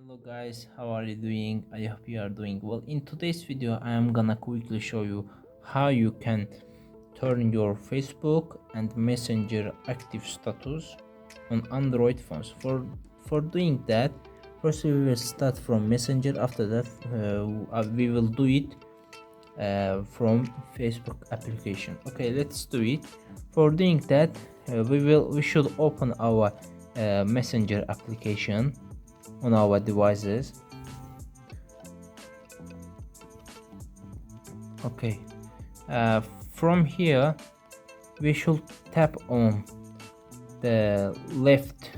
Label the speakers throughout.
Speaker 1: Hello guys, how are you doing? I hope you are doing well. In today's video I am gonna quickly show you how you can turn your Facebook and Messenger active status on Android phones. For doing that, first we will start from Messenger. After that we will do it from Facebook application. Okay, let's do it. For doing that, we should open our Messenger application on our devices. Okay, from here we should tap on the left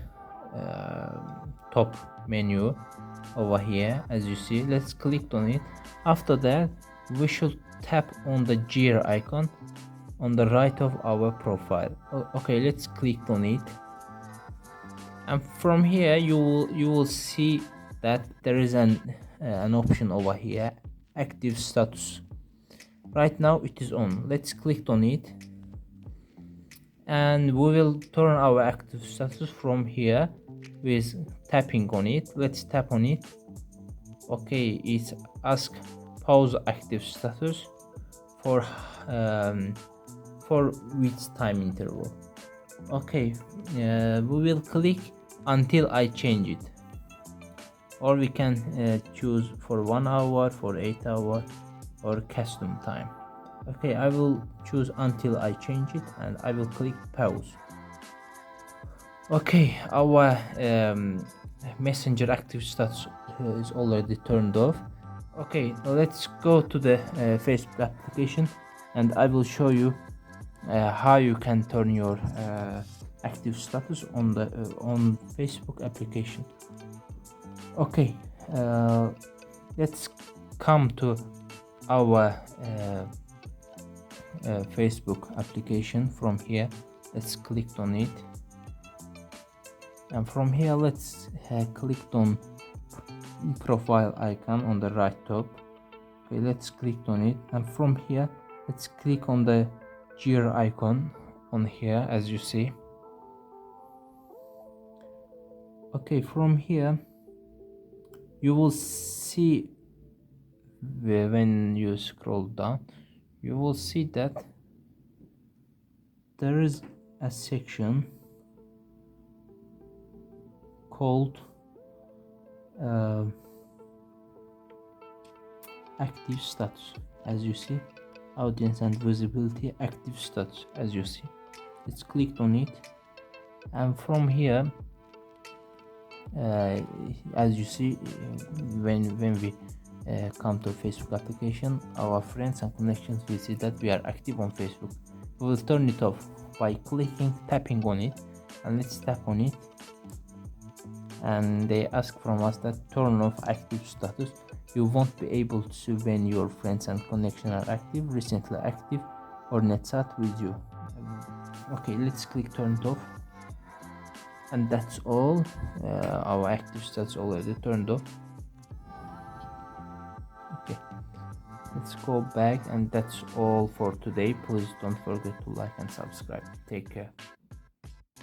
Speaker 1: top menu over here. As you see, let's click on it. After that we should tap on the gear icon on the right of our profile. Okay, let's click on it, and from here you will see that there is an option over here, active status. Right now it is on. Let's click on it and we will turn our active status from here with tapping on it. Let's tap on it. Okay, it's ask pause active status for which time interval. Okay, we will click until I change it, or we can choose for 1 hour, for 8 hours, or custom time. Okay, I will choose until I change it and I will click pause. Okay, our Messenger active status is already turned off. Okay, let's go to the Facebook application and I will show you how you can turn your active status on the on Facebook application. Okay, let's come to our Facebook application. From here let's click on it, and from here let's click on profile icon on the right top. Okay, let's click on it, and from here let's click on the gear icon on here, as you see. Okay, from here you will see, when you scroll down you will see that there is a section called active status. As you see, audience and visibility active status, as you see. Let's click on it, and from here as you see, when we come to Facebook application, our friends and connections will see that we are active on Facebook. We will turn it off by tapping on it, and let's tap on it, and they ask from us that turn off active status. You won't be able to see when your friends and connections are active, recently active, or net chat with you. Okay, let's click turn it off, and that's all. Our active status already turned off. Okay, let's go back, and that's all for today. Please don't forget to like and subscribe. Take care.